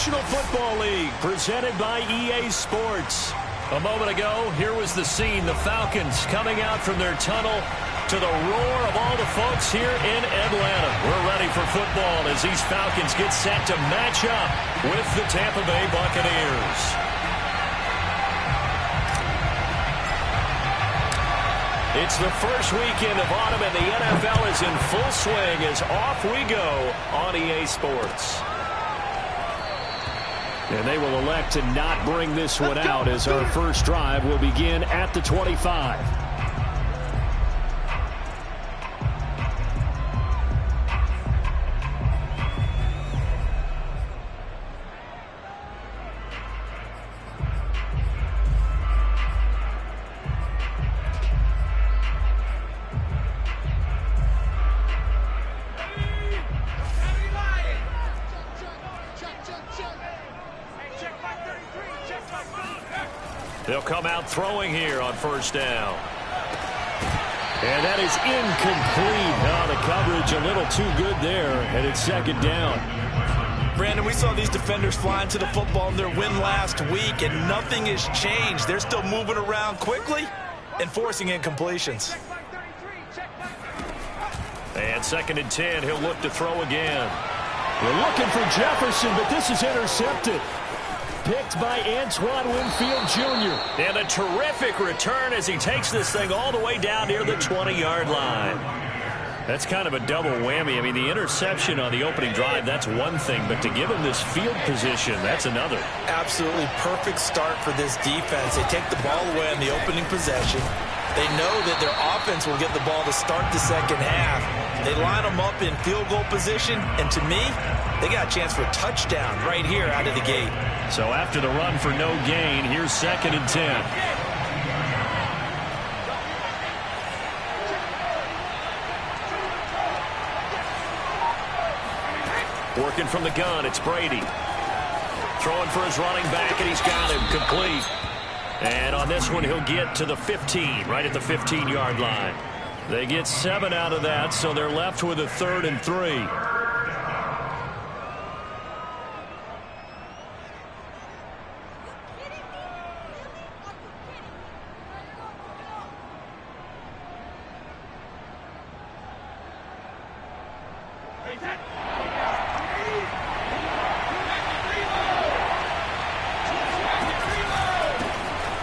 National Football League, presented by EA Sports. A moment ago, here was the scene. The Falcons coming out from their tunnel to the roar of all the folks here in Atlanta. We're ready for football as these Falcons get set to match up with the Tampa Bay Buccaneers. It's the first weekend of autumn, and the NFL is in full swing as off we go on EA Sports. And they will elect to not bring this one out as our first drive will begin at the 25. They'll come out throwing here on first down. And that is incomplete. Oh, the coverage a little too good there, and it's second down. Brandon, we saw these defenders flying to the football in their win last week, and nothing has changed. They're still moving around quickly and forcing incompletions. And second and 10, he'll look to throw again. We're looking for Jefferson, but this is intercepted. Picked by Antoine Winfield Jr. And a terrific return as he takes this thing all the way down near the 20-yard line. That's kind of a double whammy. I mean, the interception on the opening drive, that's one thing, but to give him this field position, that's another. Absolutely perfect start for this defense. They take the ball away on the opening possession. They know that their offense will get the ball to start the second half. They line them up in field goal position, and to me, they got a chance for a touchdown right here out of the gate. So after the run for no gain, here's second and 10. Working from the gun, it's Brady. Throwing for his running back, and he's got him complete. And on this one, he'll get to the 15, right at the 15-yard line. They get 7 out of that, so they're left with a 3rd and 3.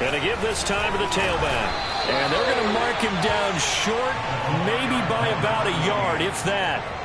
Going to give this time to the tailback. And they're going to mark him down short, maybe by about a yard, if that.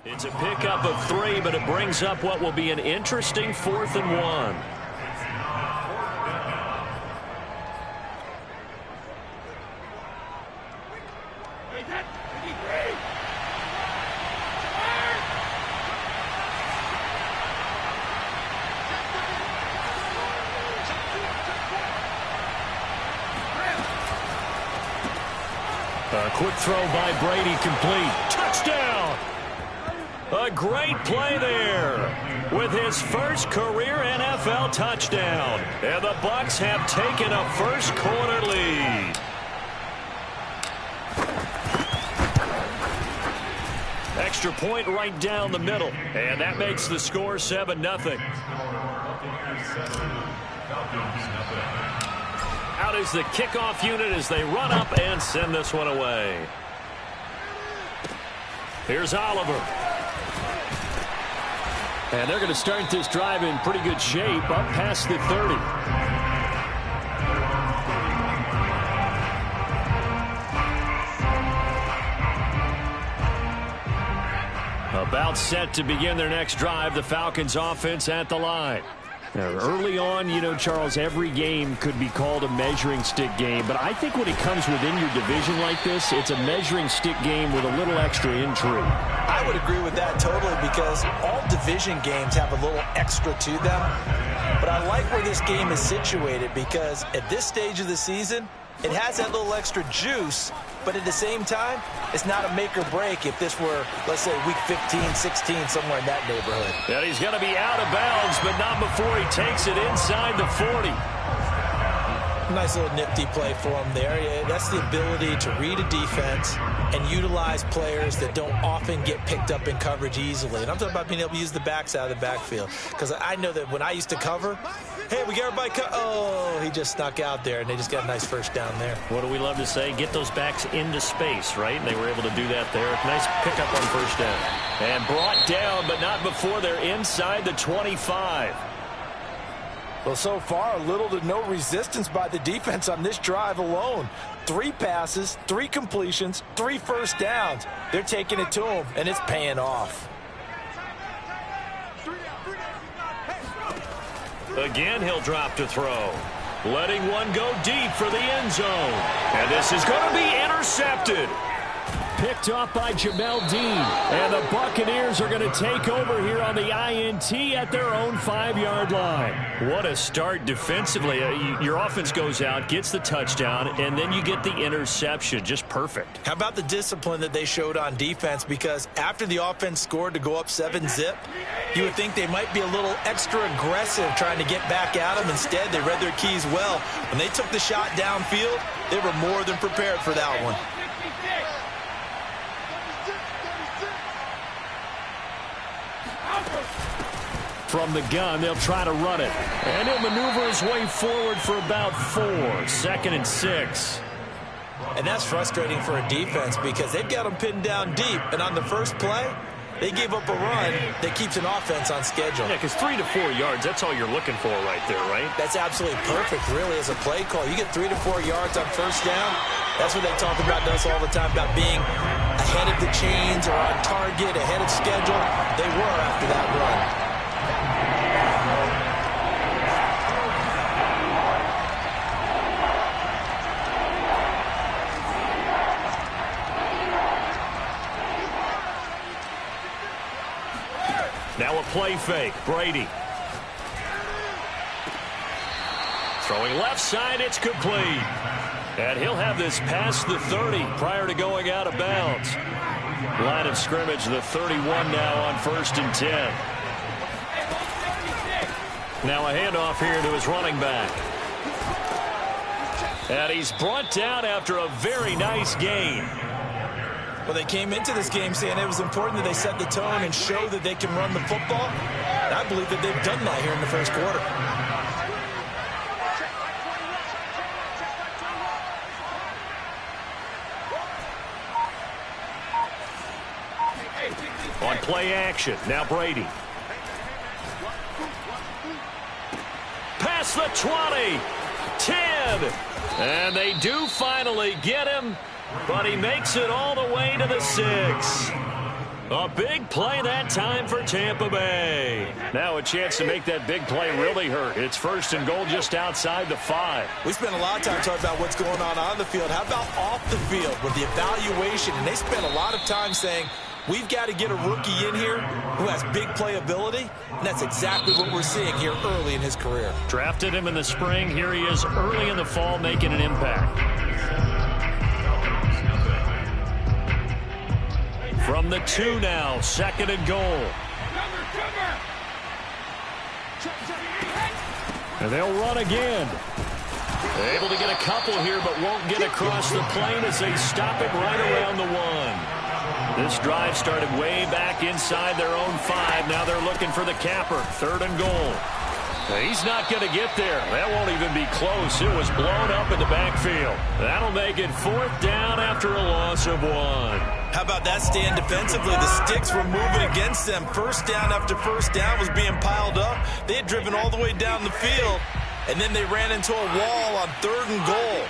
It's a pickup of 3, but it brings up what will be an interesting 4th and 1. A quick throw by Brady, complete. Touchdown! A great play there with his first career NFL touchdown. And the Bucs have taken a first quarter lead. Extra point right down the middle. And that makes the score 7-0. Out is the kickoff unit as they run up and send this one away. Here's Oliver. And they're going to start this drive in pretty good shape, up past the 30. About set to begin their next drive, the Falcons offense at the line. Early on, Charles, every game could be called a measuring stick game. But I think when it comes within your division like this, it's a measuring stick game with a little extra intrigue. I would agree with that totally because all division games have a little extra to them. But I like where this game is situated because at this stage of the season, it has that little extra juice, but at the same time, it's not a make or break if this were, let's say, week 15, 16, somewhere in that neighborhood. And he's going to be out of bounds, but not before he takes it inside the 40. Nice little nifty play for him there. Yeah, that's the ability to read a defense and utilize players that don't often get picked up in coverage easily. And I'm talking about being able to use the backs out of the backfield. Because I know that when I used to cover, hey, we got everybody oh, he just snuck out there, and they just got a nice first down there. What do we love to say? Get those backs into space, right? And they were able to do that there. Nice pickup on first down. And brought down, but not before they're inside the 25. Well, so far, little to no resistance by the defense on this drive alone. 3 passes, 3 completions, 3 first downs. They're taking it to him, and it's paying off. Again, he'll drop to throw. Letting one go deep for the end zone. And this is going to be intercepted. Picked off by Jamel Dean. And the Buccaneers are going to take over here on the INT at their own 5-yard line. What a start defensively. Your offense goes out, gets the touchdown, and then you get the interception. Just perfect. How about the discipline that they showed on defense? Because after the offense scored to go up 7-zip, you would think they might be a little extra aggressive trying to get back at them. Instead, they read their keys well. When they took the shot downfield, they were more than prepared for that one. From the gun, they'll try to run it. And he'll maneuver his way forward for about 4. 2nd and 6. And that's frustrating for a defense because they've got them pinned down deep. And on the first play, they gave up a run that keeps an offense on schedule. Yeah, because 3 to 4 yards, that's all you're looking for right there, right? That's absolutely perfect, really, as a play call. You get 3 to 4 yards on first down. That's what they talk about us all the time, about being ahead of the chains or on target, ahead of schedule. They were after that run. Now a play fake. Brady. Throwing left side, it's complete. And he'll have this past the 30 prior to going out of bounds. Line of scrimmage, the 31 now on 1st and 10. Now a handoff here to his running back. And he's brought down after a very nice gain. Well, they came into this game saying it was important that they set the tone and show that they can run the football. And I believe that they've done that here in the first quarter. On play action, now Brady. Past the 20, 10, and they do finally get him, but he makes it all the way to the 6. A big play that time for Tampa Bay. Now a chance to make that big play really hurt. It's 1st and goal just outside the 5. We spent a lot of time talking about what's going on the field. How about off the field with the evaluation? And they spent a lot of time saying, we've got to get a rookie in here who has big playability, and that's exactly what we're seeing here early in his career. Drafted him in the spring. Here he is early in the fall making an impact. From the 2 now, 2nd and goal. And they'll run again. They're able to get a couple here, but won't get across the plane as they stop it right around the 1. This drive started way back inside their own 5. Now they're looking for the capper. 3rd and goal. He's not going to get there. That won't even be close. It was blown up in the backfield. That'll make it 4th down after a loss of 1. How about that stand defensively? The sticks were moving against them. First down after first down was being piled up. They had driven all the way down the field, and then they ran into a wall on 3rd and goal.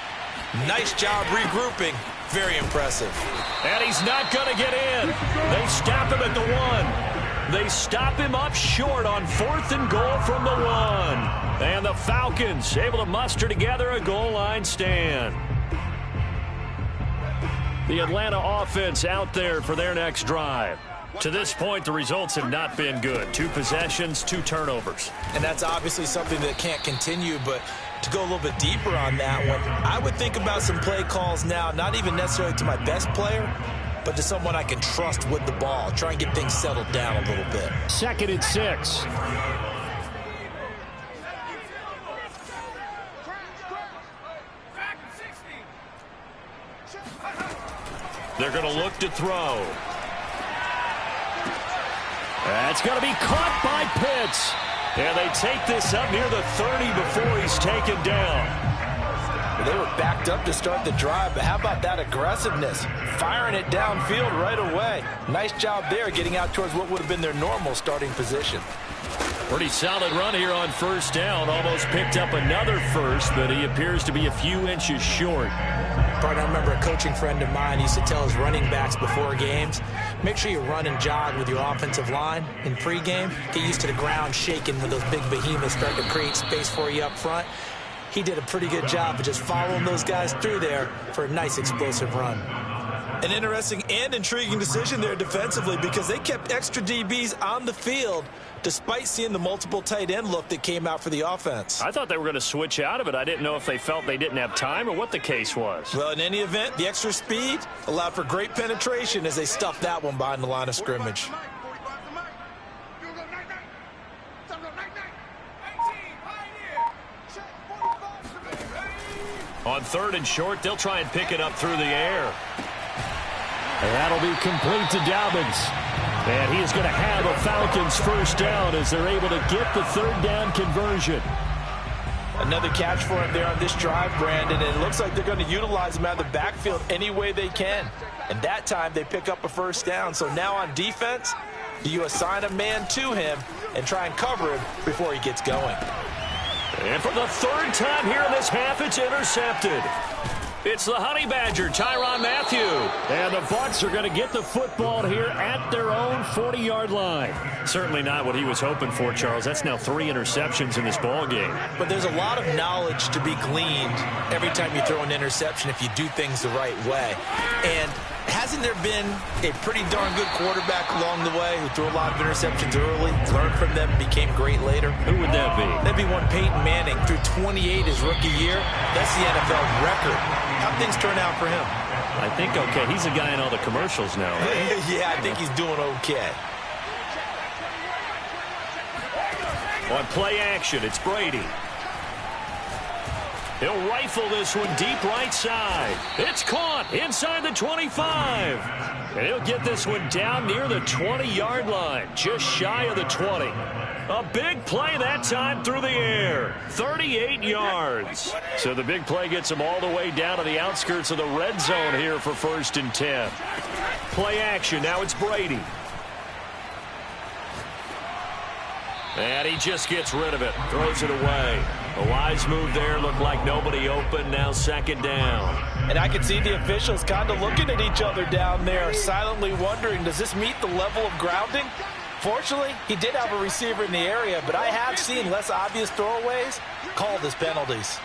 Nice job regrouping. Very impressive. And he's not going to get in. They stop him at the 1. They stop him up short on 4th and goal from the 1. And the Falcons able to muster together a goal line stand. The Atlanta offense out there for their next drive. To this point, the results have not been good. 2 possessions, 2 turnovers. And that's obviously something that can't continue, but to go a little bit deeper on that one, I would think about some play calls now, not even necessarily to my best player, but to someone I can trust with the ball. Try and get things settled down a little bit. 2nd and 6. They're going to look to throw. That's going to be caught by Pitts. And they take this up near the 30 before he's taken down. They were backed up to start the drive, but how about that aggressiveness? Firing it downfield right away. Nice job there getting out towards what would have been their normal starting position. Pretty solid run here on 1st down. Almost picked up another first, but he appears to be a few inches short. I remember a coaching friend of mine used to tell his running backs before games, make sure you run and jog with your offensive line in pregame. Get used to the ground shaking when those big behemoths start to create space for you up front. He did a pretty good job of just following those guys through there for a nice explosive run. An interesting and intriguing decision there defensively because they kept extra DBs on the field despite seeing the multiple tight end look that came out for the offense. I thought they were going to switch out of it. I didn't know if they felt they didn't have time or what the case was. Well, in any event, the extra speed allowed for great penetration as they stuffed that one behind the line of scrimmage. On 3rd and short, they'll try and pick it up through the air. And that'll be complete to Dobbins. And he is going to have a Falcons 1st down as they're able to get the 3rd down conversion. Another catch for him there on this drive, Brandon, and it looks like they're going to utilize him out of the backfield any way they can. And that time they pick up a 1st down. So now on defense, do you assign a man to him and try and cover him before he gets going? And for the 3rd time here in this half, it's intercepted. It's the Honey Badger, Tyrann Mathieu. And the Bucs are going to get the football here at their own 40-yard line. Certainly not what he was hoping for, Charles. That's now 3 interceptions in this ball game. But there's a lot of knowledge to be gleaned every time you throw an interception if you do things the right way. And hasn't there been a pretty darn good quarterback along the way who threw a lot of interceptions early, learned from them, became great later? Who would that be? That'd be one Peyton Manning. Threw 28 his rookie year. That's the NFL record. How'd things turn out for him? I think okay. He's a guy in all the commercials now, right? Yeah, I think he's doing okay. On play action, it's Brady. He'll rifle this one deep right side. It's caught inside the 25. And he'll get this one down near the 20-yard line, just shy of the 20. A big play that time through the air. 38 yards. So the big play gets him all the way down to the outskirts of the red zone here for 1st and 10. Play action. Now it's Brady. And he just gets rid of it. Throws it away. A wise move there. Looked like nobody open. Now 2nd down. And I can see the officials kind of looking at each other down there, silently wondering, does this meet the level of grounding? Fortunately, he did have a receiver in the area, but I have seen less obvious throwaways called as penalties.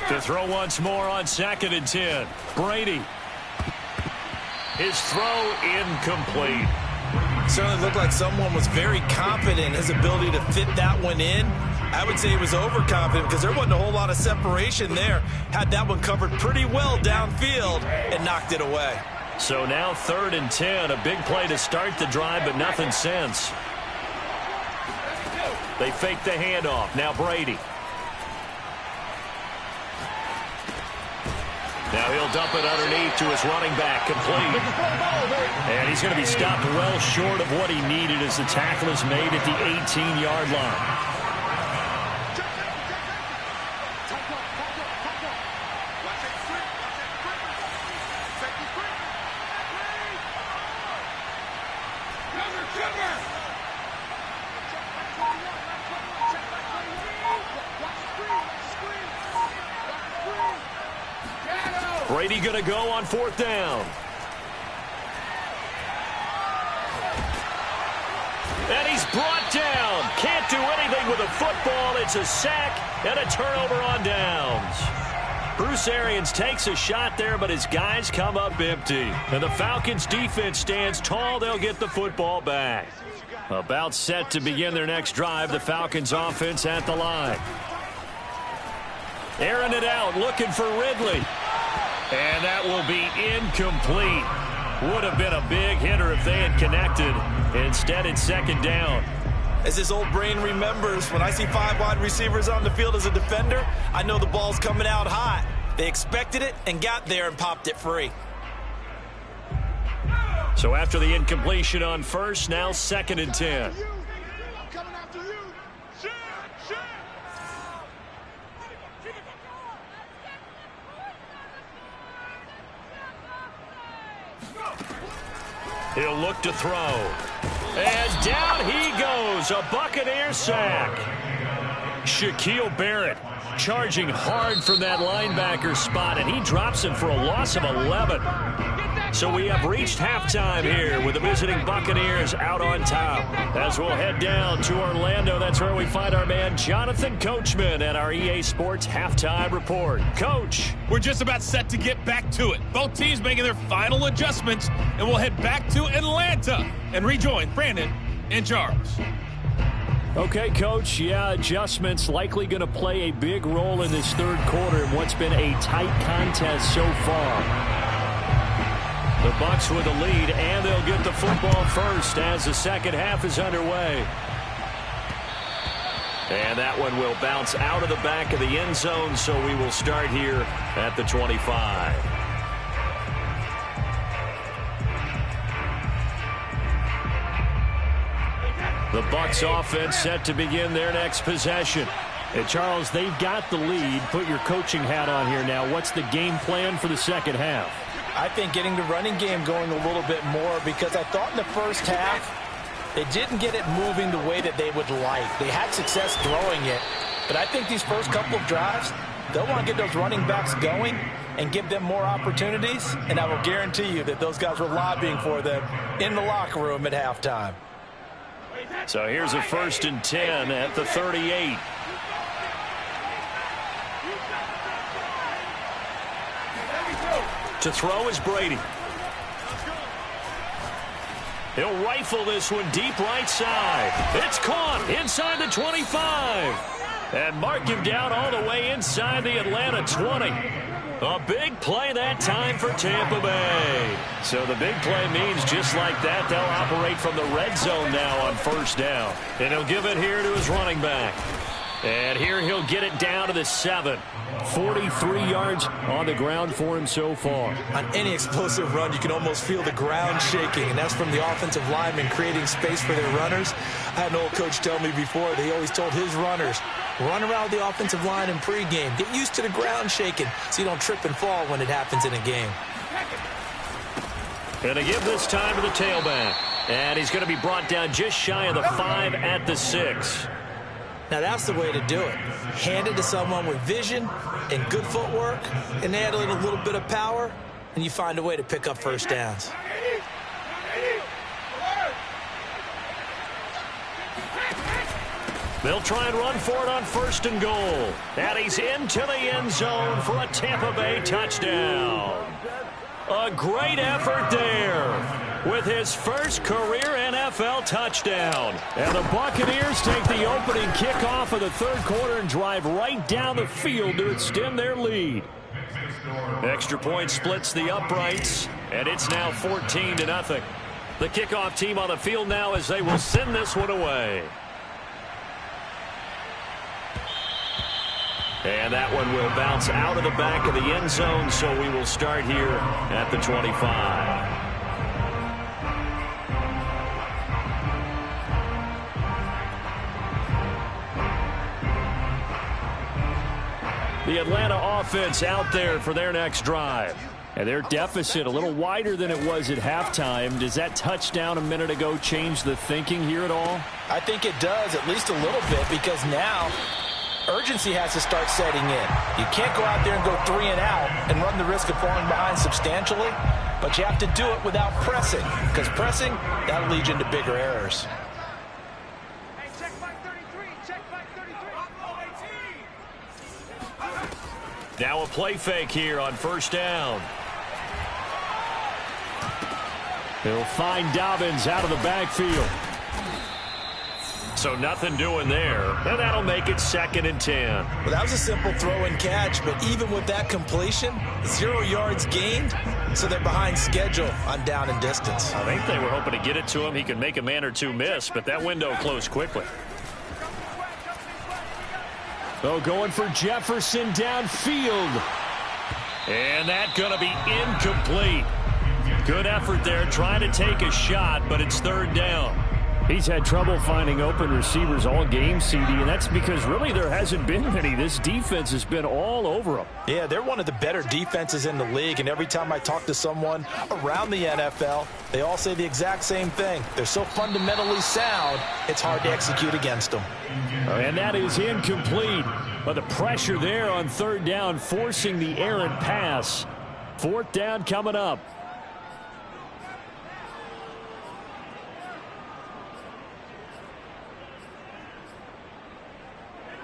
To throw once more on 2nd and 10. Brady. His throw incomplete. Certainly looked like someone was very confident in his ability to fit that one in. I would say he was overconfident because there wasn't a whole lot of separation there. Had that one covered pretty well downfield and knocked it away. So now 3rd and 10. A big play to start the drive, but nothing since. They fake the handoff. Now Brady. Now he'll dump it underneath to his running back, complete. And he's going to be stopped well short of what he needed as the tackle is made at the 18-yard line. Brady going to go on 4th down. And he's brought down. Can't do anything with a football. It's a sack and a turnover on downs. Bruce Arians takes a shot there, but his guys come up empty. And the Falcons defense stands tall. They'll get the football back. About set to begin their next drive. The Falcons offense at the line. Airing it out, looking for Ridley. And that will be incomplete. Would have been a big hitter if they had connected. Instead, it's 2nd down. As his old brain remembers, when I see 5 wide receivers on the field as a defender, I know the ball's coming out hot. They expected it and got there and popped it free. So after the incompletion on 1st, now 2nd and 10. He'll look to throw. And down he goes. A Buccaneer sack. Shaquille Barrett charging hard from that linebacker spot, and he drops him for a loss of 11. So we have reached halftime here with the visiting Buccaneers out on top. As we'll head down to Orlando, that's where we find our man Jonathan Coachman at our EA Sports Halftime Report. Coach. We're just about set to get back to it. Both teams making their final adjustments, and we'll head back to Atlanta and rejoin Brandon and Charles. Okay, Coach, yeah, adjustments likely going to play a big role in this 3rd quarter in what's been a tight contest so far. The Bucs with the lead, and they'll get the football first as the 2nd half is underway. And that one will bounce out of the back of the end zone, so we will start here at the 25. The Bucs offense set to begin their next possession. And Charles, they've got the lead. Put your coaching hat on here now. What's the game plan for the 2nd half? I think getting the running game going a little bit more, because I thought in the 1st half they didn't get it moving the way that they would like. They had success throwing it, but I think these first couple of drives, they'll want to get those running backs going and give them more opportunities, and I will guarantee you that those guys were lobbying for them in the locker room at halftime. So here's a 1st and 10 at the 38. To throw is Brady. He'll rifle this one deep right side. It's caught inside the 25. And mark him down all the way inside the Atlanta 20. A big play that time for Tampa Bay. So the big play means just like that, they'll operate from the red zone now on 1st down. And he'll give it here to his running back. And here he'll get it down to the 7. 43 yards on the ground for him so far. On any explosive run, you can almost feel the ground shaking, and that's from the offensive linemen creating space for their runners. I had an old coach tell me before that he always told his runners, run around the offensive line in pregame. Get used to the ground shaking so you don't trip and fall when it happens in a game. Going to give this time to the tailback. And he's going to be brought down just shy of the 5 at the 6. Now that's the way to do it. Hand it to someone with vision and good footwork, and add in a little bit of power, and you find a way to pick up 1st downs. They'll try and run for it on 1st and goal. And he's into the end zone for a Tampa Bay touchdown. A great effort there with his first career NFL touchdown. And the Buccaneers take the opening kickoff of the 3rd quarter and drive right down the field to extend their lead. Extra point splits the uprights, and it's now 14-0. The kickoff team on the field now as they will send this one away. And that one will bounce out of the back of the end zone, so we will start here at the 25. The Atlanta offense out there for their next drive. And their deficit a little wider than it was at halftime. Does that touchdown a minute ago change the thinking here at all? I think it does, at least a little bit, because now urgency has to start setting in. You can't go out there and go 3 and out and run the risk of falling behind substantially, but you have to do it without pressing, because pressing, that'll lead you into bigger errors. Hey, check 533, check 533. Now a play fake here on first down. He'll find Dobbins out of the backfield. So nothing doing there, and that'll make it 2nd and 10. Well, that was a simple throw and catch, but even with that completion, 0 yards gained, so they're behind schedule on down and distance. I think they were hoping to get it to him. He could make a man or two miss, but that window closed quickly. Oh, going for Jefferson downfield. And that's going to be incomplete. Good effort there, trying to take a shot, but it's 3rd down. He's had trouble finding open receivers all game, CD, and that's because really there hasn't been many. This defense has been all over them. Yeah, they're one of the better defenses in the league, and every time I talk to someone around the NFL, they all say the exact same thing. They're so fundamentally sound, it's hard to execute against them. And that is incomplete, but the pressure there on 3rd down, forcing the errant pass. 4th down coming up.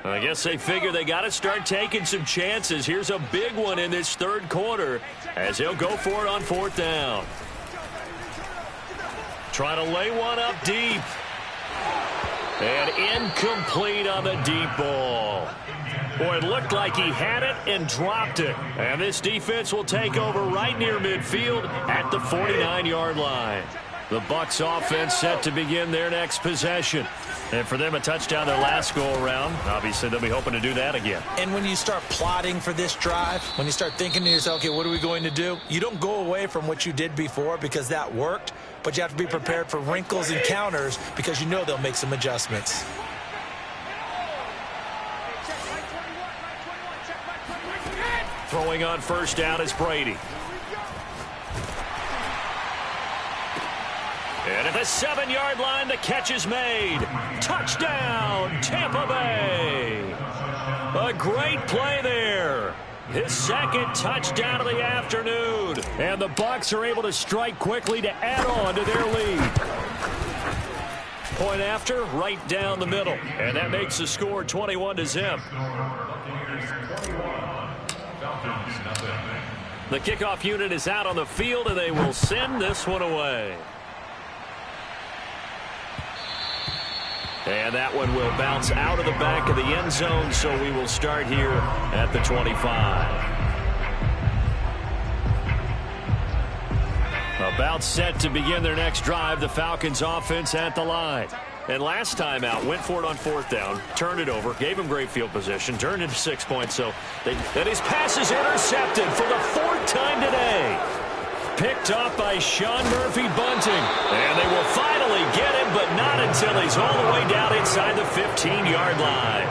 I guess they figure they got to start taking some chances. Here's a big one in this 3rd quarter as he'll go for it on 4th down. Trying to lay one up deep. And incomplete on the deep ball. Boy, it looked like he had it and dropped it. And this defense will take over right near midfield at the 49-yard line. The Bucs offense set to begin their next possession. And for them, a touchdown their last go-around. Obviously, they'll be hoping to do that again. And when you start plotting for this drive, when you start thinking to yourself, okay, what are we going to do? You don't go away from what you did before because that worked, but you have to be prepared for wrinkles and counters because you know they'll make some adjustments. Throwing on first down is Brady. And at the 7-yard line, the catch is made. Touchdown, Tampa Bay. A great play there. His 2nd touchdown of the afternoon. And the Bucs are able to strike quickly to add on to their lead. Point after, right down the middle. And that makes the score 21-0. The kickoff unit is out on the field, and they will send this one away. And that one will bounce out of the back of the end zone, so we will start here at the 25. About set to begin their next drive, the Falcons offense at the line. And last time out, went for it on 4th down, turned it over, gave him great field position, turned into 6 points. So that his pass is intercepted for the 4th time today. Picked off by Sean Murphy Bunting. And they will finally get him, but not until he's all the way down inside the 15-yard line.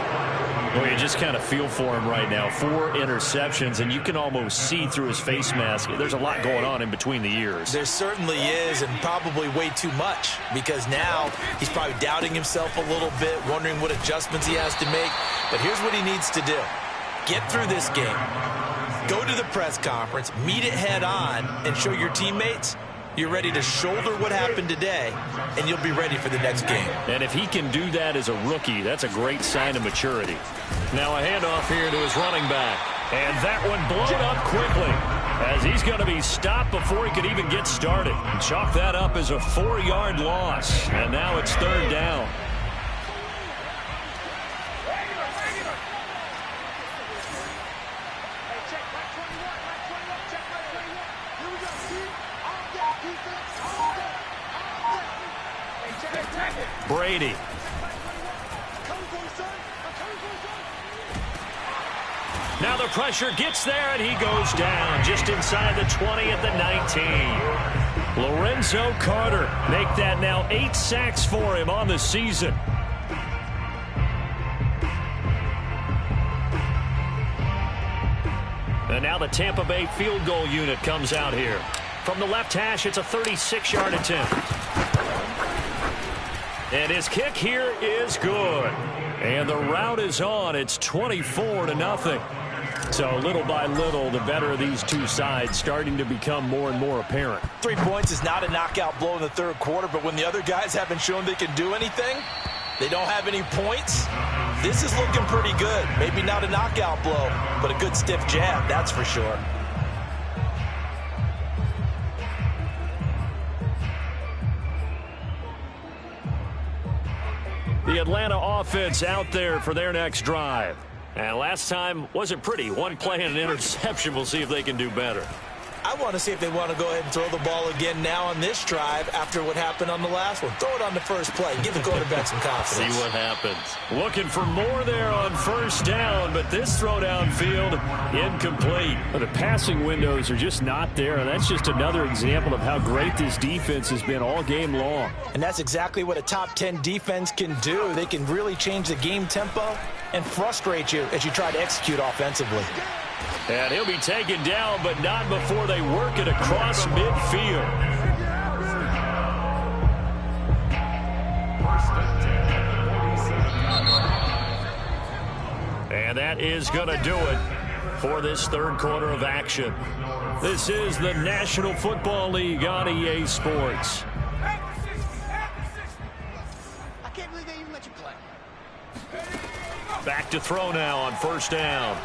Well, you just kind of feel for him right now. 4 interceptions, and you can almost see through his face mask. There's a lot going on in between the ears. There certainly is, and probably way too much, because now he's probably doubting himself a little bit, wondering what adjustments he has to make. But here's what he needs to do. Get through this game. Go to the press conference, meet it head on, and show your teammates you're ready to shoulder what happened today, and you'll be ready for the next game. And if he can do that as a rookie, that's a great sign of maturity. Now a handoff here to his running back. And that one blown up quickly as he's going to be stopped before he could even get started. Chalk that up as a 4-yard loss. And now it's 3rd down. Brady. Now the pressure gets there, and he goes down just inside the 20 at the 19. Lorenzo Carter make that now 8 sacks for him on the season. And now the Tampa Bay field goal unit comes out here. From the left hash, it's a 36-yard attempt. And his kick here is good. And the route is on. It's 24-0. So little by little, the better of these two sides starting to become more and more apparent. 3 points is not a knockout blow in the third quarter, but when the other guys haven't shown they can do anything, they don't have any points, this is looking pretty good. Maybe not a knockout blow, but a good stiff jab, that's for sure. The Atlanta offense out there for their next drive. And last time wasn't pretty. One play and an interception. We'll see if they can do better. I want to see if they want to go ahead and throw the ball again now on this drive after what happened on the last one. Throw it on the first play. Give the quarterback some confidence. See what happens. Looking for more there on first down, but this throw downfield, incomplete. The passing windows are just not there, and that's just another example of how great this defense has been all game long. And that's exactly what a top 10 defense can do. They can really change the game tempo and frustrate you as you try to execute offensively. And he'll be taken down, but not before they work it across midfield. And that is going to do it for this third quarter of action. This is the National Football League on EA Sports. I can't believe they even let you play. Back to throw now on first down.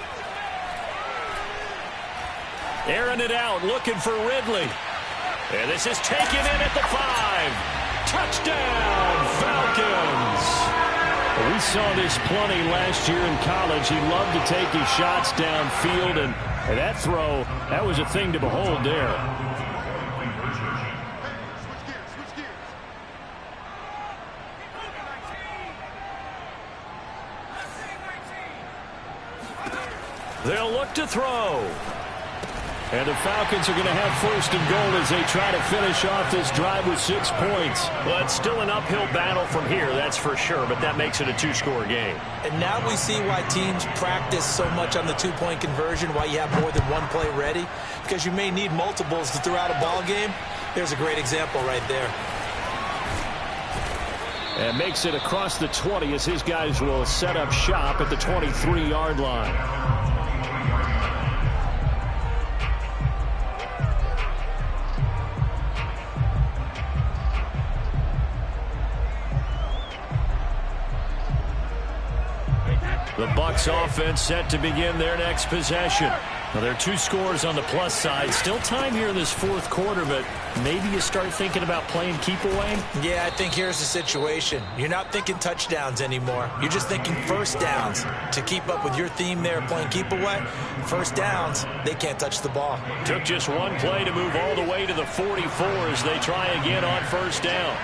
Airing it out, looking for Ridley. And this is taken in at the 5. Touchdown, Falcons. We saw this plenty last year in college. He loved to take his shots downfield, and that throw, that was a thing to behold there. Switch gears. They'll look to throw. And the Falcons are going to have first and goal as they try to finish off this drive with 6 points. Well, it's still an uphill battle from here, that's for sure, but that makes it a two-score game. And now we see why teams practice so much on the two-point conversion, why you have more than one play ready, because you may need multiples to throw out a ball game. There's a great example right there. And makes it across the 20 as his guys will set up shop at the 23-yard line. The Bucs offense set to begin their next possession. Well, there are 2 scores on the plus side. Still time here in this fourth quarter, but maybe you start thinking about playing keep away? Yeah, I think here's the situation. You're not thinking touchdowns anymore. You're just thinking first downs. To keep up with your theme there, playing keep away, first downs, they can't touch the ball. Took just one play to move all the way to the 44 as they try again on first down.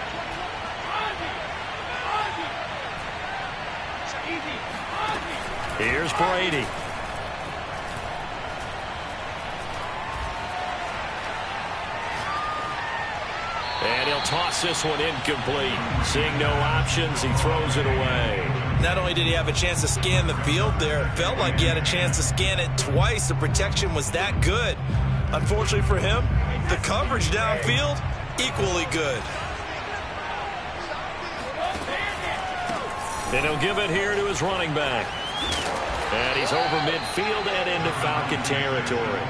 Here's Brady. And he'll toss this one incomplete. Seeing no options, he throws it away. Not only did he have a chance to scan the field there, it felt like he had a chance to scan it twice. The protection was that good. Unfortunately for him, the coverage downfield, equally good. And he'll give it here to his running back. And he's over midfield and into Falcon territory.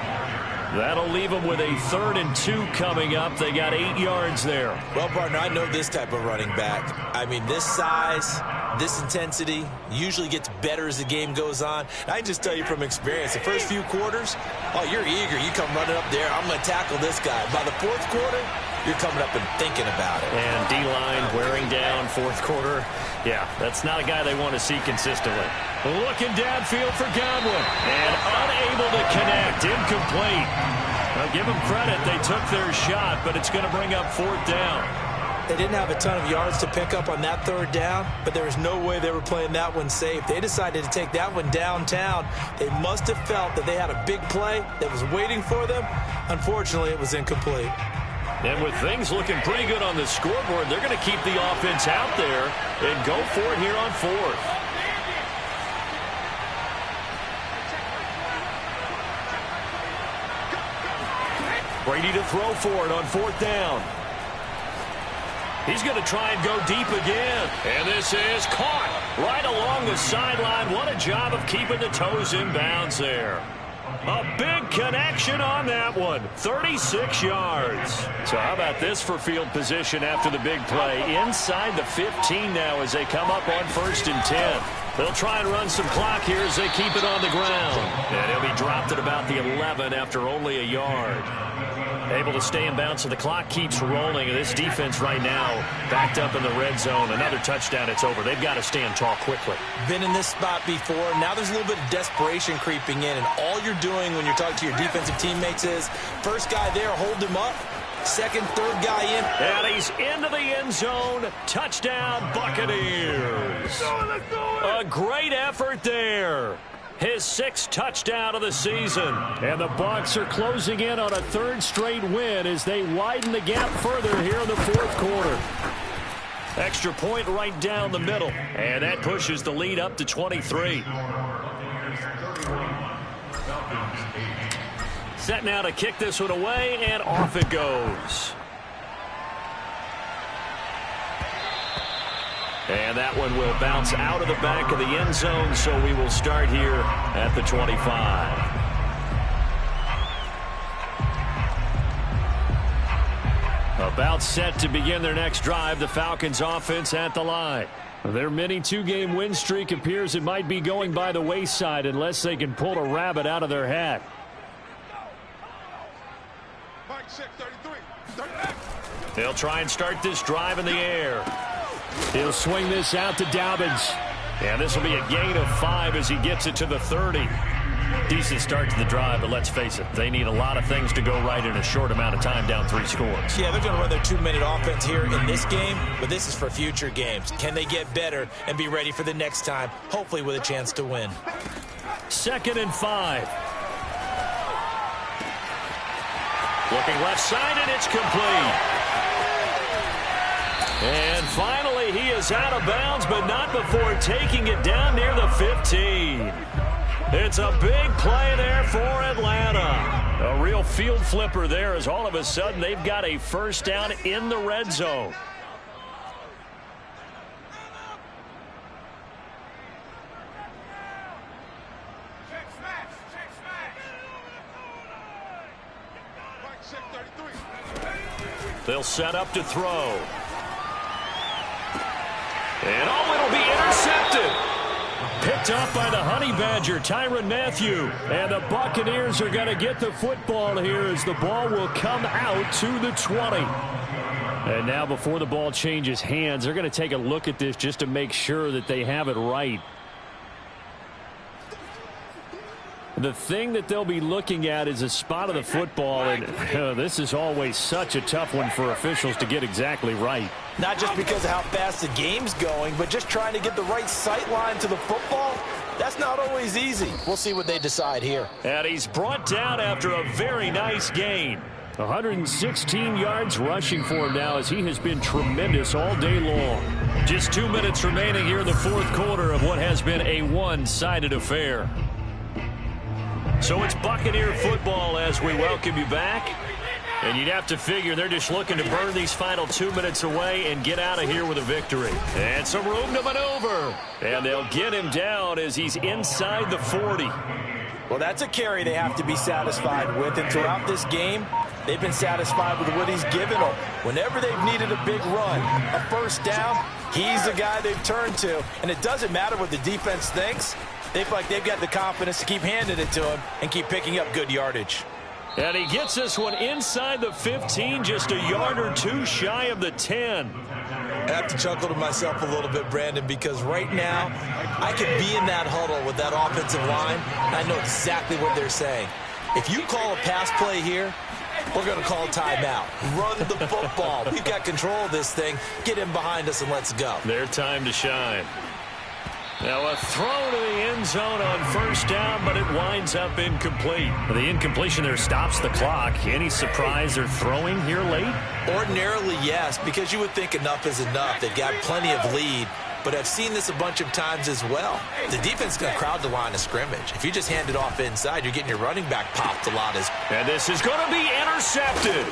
That'll leave them with a 3rd and 2 coming up. They got 8 yards there. Well, partner, I know this type of running back. I mean, this size, this intensity usually gets better as the game goes on. And I can just tell you from experience, the first few quarters, oh, you're eager. You come running up there. I'm going to tackle this guy. By the fourth quarter, you're coming up and thinking about it. And D-line wearing down fourth quarter. Yeah, that's not a guy they want to see consistently. Looking downfield for Godwin. And unable to connect. Incomplete. I'll give them credit. They took their shot, but it's going to bring up 4th down. They didn't have a ton of yards to pick up on that 3rd down, but there was no way they were playing that one safe. They decided to take that one downtown. They must have felt that they had a big play that was waiting for them. Unfortunately, it was incomplete. And with things looking pretty good on the scoreboard, they're going to keep the offense out there and go for it here on 4th. Brady to throw for it on 4th down. He's going to try and go deep again. And this is caught right along the sideline. What a job of keeping the toes in bounds there. A big connection on that one. 36 yards. So how about this for field position after the big play? Inside the 15 now as they come up on 1st and 10. They'll try and run some clock here as they keep it on the ground. And he'll be dropped at about the 11 after only a yard. Able to stay in bounds, so the clock keeps rolling. And this defense right now backed up in the red zone. Another touchdown, it's over. They've got to stand tall quickly. Been in this spot before. Now there's a little bit of desperation creeping in. And all you're doing when you're talking to your defensive teammates is, first guy there, hold him up. Second, third guy in. And he's into the end zone. Touchdown, Buccaneers. A great effort there. His 6th touchdown of the season. And the Bucs are closing in on a 3rd straight win as they widen the gap further here in the 4th quarter. Extra point right down the middle. And that pushes the lead up to 23. Set now to kick this one away, and off it goes. And that one will bounce out of the back of the end zone, so we will start here at the 25. About set to begin their next drive, the Falcons offense at the line. Their mini 2-game win streak appears it might be going by the wayside unless they can pull a rabbit out of their hat. They'll try and start this drive in the air. He'll swing this out to Dobbins. And this will be a gain of 5 as he gets it to the 30. Decent start to the drive, but let's face it, they need a lot of things to go right in a short amount of time, down 3 scores. Yeah, they're going to run their 2-minute offense here in this game, but this is for future games. Can they get better and be ready for the next time, hopefully with a chance to win? 2nd and 5. Looking left side, and it's complete. And finally, he is out of bounds, but not before taking it down near the 15. It's a big play there for Atlanta. A real field flipper there as all of a sudden they've got a 1st down in the red zone. They'll set up to throw. And it'll be intercepted. Picked up by the Honey Badger, Tyrann Mathieu. And the Buccaneers are going to get the football here as the ball will come out to the 20. And now before the ball changes hands, they're going to take a look at this just to make sure that they have it right. The thing that they'll be looking at is a spot of the football, and this is always such a tough one for officials to get exactly right. Not just because of how fast the game's going, but just trying to get the right sight line to the football. That's not always easy. We'll see what they decide here. And he's brought down after a very nice gain. 116 yards rushing for him now as he has been tremendous all day long. Just 2 minutes remaining here in the 4th quarter of what has been a one-sided affair. So it's Buccaneer football as we welcome you back. And you'd have to figure they're just looking to burn these final 2 minutes away and get out of here with a victory. And some room to maneuver. And they'll get him down as he's inside the 40. Well, that's a carry they have to be satisfied with. And throughout this game, they've been satisfied with what he's given them. Whenever they've needed a big run, a 1st down, he's the guy they've turned to. And it doesn't matter what the defense thinks. They feel like they've got the confidence to keep handing it to him and keep picking up good yardage. And he gets this one inside the 15, just a yard or 2 shy of the 10. I have to chuckle to myself a little bit, Brandon, because right now I could be in that huddle with that offensive line, and I know exactly what they're saying. If you call a pass play here, we're going to call timeout. Run the football. We've got control of this thing. Get in behind us and let's go. Their time to shine. Now a throw to the end zone on 1st down, but it winds up incomplete. The incompletion there stops the clock. Any surprise they're throwing here late? Ordinarily, yes, because you would think enough is enough. They've got plenty of lead, but I've seen this a bunch of times as well. The defense is going to crowd the line of scrimmage. If you just hand it off inside, you're getting your running back popped a lot. And this is going to be intercepted.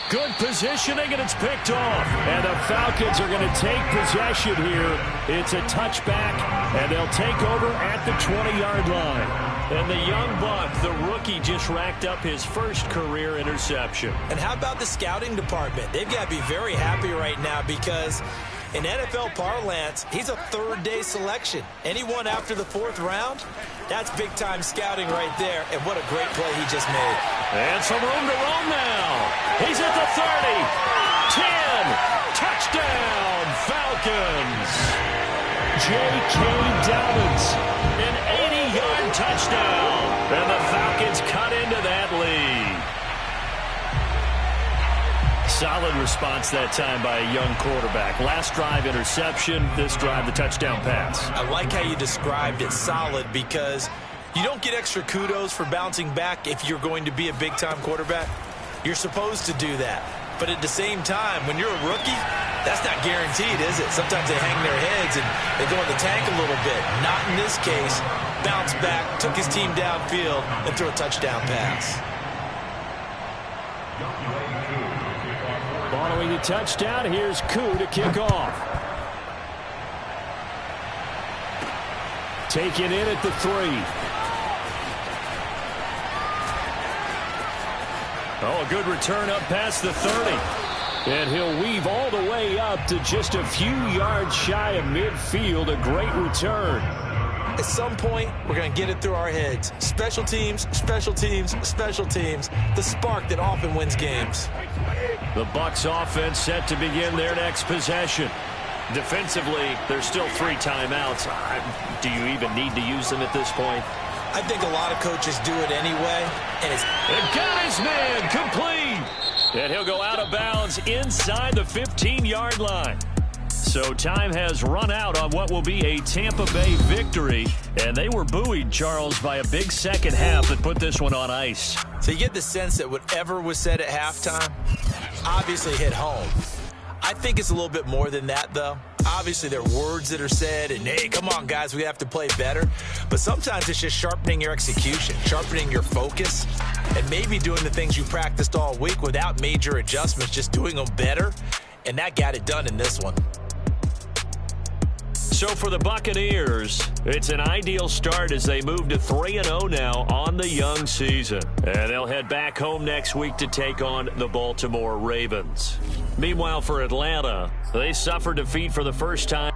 Good positioning, and it's picked off. And the Falcons are going to take possession here. It's a touchback, and they'll take over at the 20-yard line. And the young buck, the rookie, just racked up his first career interception. And how about the scouting department? They've got to be very happy right now because in NFL parlance, he's a third-day selection. Anyone after the 4th round, that's big-time scouting right there. And what a great play he just made. And some room to roam now. He's at the 30, 10, touchdown, Falcons. J.K. Dobbins, an 80-yard touchdown. And the Falcons cut into that lead. Solid response that time by a young quarterback. Last drive, interception. This drive, the touchdown pass. I like how you described it, solid, because you don't get extra kudos for bouncing back if you're going to be a big-time quarterback. You're supposed to do that. But at the same time, when you're a rookie, that's not guaranteed, is it? Sometimes they hang their heads and they go in the tank a little bit. Not in this case. Bounced back, took his team downfield, and threw a touchdown pass. Following the touchdown, here's Koo to kick off. Taken in at the 3. Oh, a good return up past the 30. And he'll weave all the way up to just a few yards shy of midfield. A great return. At some point, we're going to get it through our heads. Special teams, special teams, special teams. The spark that often wins games. The Bucs offense set to begin their next possession. Defensively, there's still 3 timeouts. Do you even need to use them at this point? I think a lot of coaches do it anyway. And got his man complete. And he'll go out of bounds inside the 15-yard line. So time has run out on what will be a Tampa Bay victory. And they were buoyed, Charles, by a big second half that put this one on ice. So you get the sense that whatever was said at halftime obviously hit home. I think it's a little bit more than that, though. Obviously, there are words that are said, and, hey, come on, guys, we have to play better. But sometimes it's just sharpening your execution, sharpening your focus, and maybe doing the things you practiced all week without major adjustments, just doing them better. And that got it done in this one. So for the Buccaneers, it's an ideal start as they move to 3-0 now on the young season. And they'll head back home next week to take on the Baltimore Ravens. Meanwhile, for Atlanta, they suffered defeat for the first time.